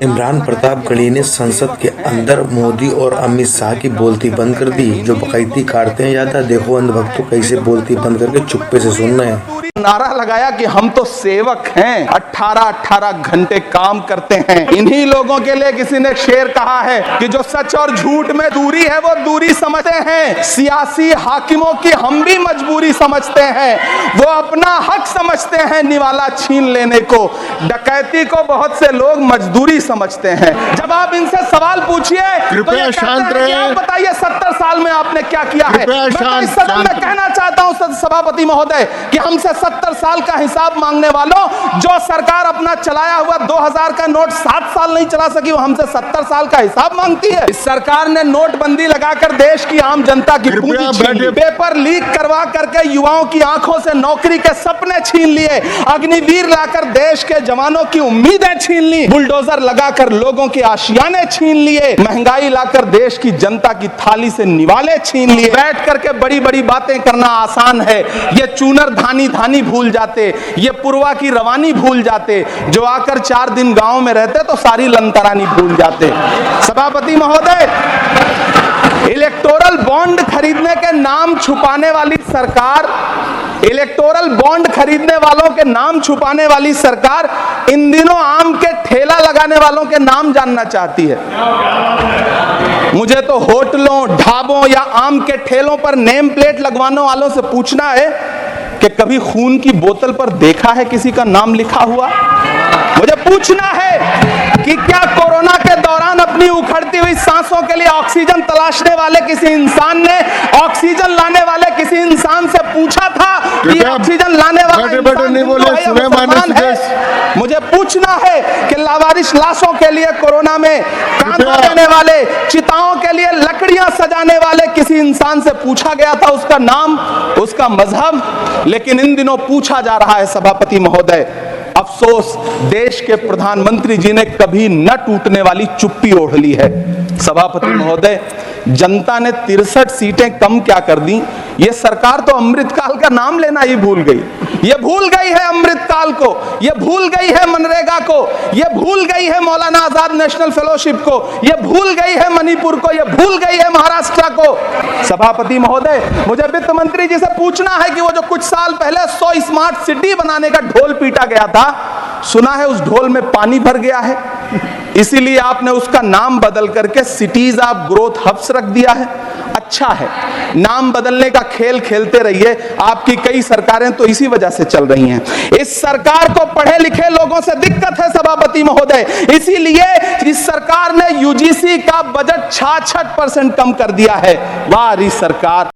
इमरान प्रतापगढ़ी ने संसद के अंदर मोदी और अमित शाह की बोलती बंद कर दी। जो बकैती काटते हैं ज्यादा, देखो अंधभक्तों कैसे बोलती बंद करके चुप्पे से सुन रहे हैं। नारा लगाया कि हम तो सेवक हैं, 18-18 घंटे काम करते हैं। इन्हीं लोगों के लिए किसी ने शेर कहा है कि जो सच और झूठ में दूरी है वो दूरी समझते हैं। सियासी हाकिमों की हम भी मजबूरी समझते हैं, वो अपना हक समझते हैं निवाला छीन लेने को। डकैती को बहुत से लोग मजदूरी समझते हैं। जब आप इनसे सवाल पूछिए तो ये कहते हैं कि आप बताइए 70 साल में आपने क्या किया है। मैं तो इस सदन में कहना चाहता हूं सभापति महोदय कि हमसे 70 साल का हिसाब मांगने वालों, जो सरकार अपना चलाया हुआ 2000 का नोट 7 साल नहीं चला सकी, वो हमसे 70 साल का हिसाब मांगती है। इस सरकार ने नोटबंदी लगाकर देश की आम जनता की पूंजी छीन ली, पेपर लीक करवा करके युवाओं की आंखों से नौकरी के सपने छीन लिए, अग्निवीर लाकर देश के जवानों की उम्मीदें छीन ली, बुलडोजर लगाकर लोगों के आशियाने छीन लिए, महंगाई लाकर देश की जनता की थाली से निवाले छीन लिए। बैठ करके बड़ी बड़ी बातें करना आसान है, ये चूनर धानी धानी भूल जाते, ये पुरवा की रवानी भूल जाते, जो आकर 4 दिन गांव में रहते तो सारी लंतरानी भूल जाते। सभापति महोदय, इलेक्टोरल बॉन्ड खरीदने के नाम छुपाने वाली सरकार, इलेक्टोरल बॉन्ड खरीदने वालों के नाम छुपाने वाली सरकार इन दिनों आम के ठेला लगाने वालों के नाम जानना चाहती है। मुझे तो होटलों, ढाबों या आम के ठेलों पर नेम प्लेट लगवाने वालों से पूछना है कि कभी खून की बोतल पर देखा है किसी का नाम लिखा हुआ? मुझे पूछना है कि क्या कोरोना के दौरान अपनी उखड़ती हुई सांसों के लिए ऑक्सीजन तलाशने वाले किसी इंसान ने ऑक्सीजन लाने वाले किसी इंसान से पूछा था कि ऑक्सीजन लाने वाला इंसान है? मुझे पूछना है कि लावारिश लाशों के लिए कोरोना में कांधा देने वाले, चिताओं के लिए लकड़ियां सजाने वाले किसी इंसान से पूछा गया था उसका नाम, उसका मजहब? लेकिन इन दिनों पूछा जा रहा है सभापति महोदय। अफसोस, देश के प्रधानमंत्री जी ने कभी न टूटने वाली चुप्पी ओढ़ ली है। सभापति महोदय, जनता ने 63 सीटें कम क्या कर दी, ये सरकार तो अमृतकाल का नाम लेना ही भूल गई। ये भूल गई है अमृतकाल को, ये भूल गई है मनरेगा को, ये भूल गई है मौलाना आजाद नेशनल फेलोशिप को, ये भूल गई है मणिपुर को, ये भूल गई है महाराष्ट्र को। सभापति महोदय, मुझे वित्त मंत्री जी से पूछना है कि वो जो कुछ साल पहले 100 स्मार्ट सिटी बनाने का ढोल पीटा गया था, सुना है उस ढोल में पानी भर गया है, इसीलिए आपने उसका नाम बदल करके सिटीज ऑफ ग्रोथ हब्स रख दिया है। अच्छा है, नाम बदलने का खेल खेलते रहिए, आपकी कई सरकारें तो इसी वजह से चल रही हैं। इस सरकार को पढ़े लिखे लोगों से दिक्कत है सभापति महोदय, इसीलिए इस सरकार ने यूजीसी का बजट 66% कम कर दिया है। वाह सरकार।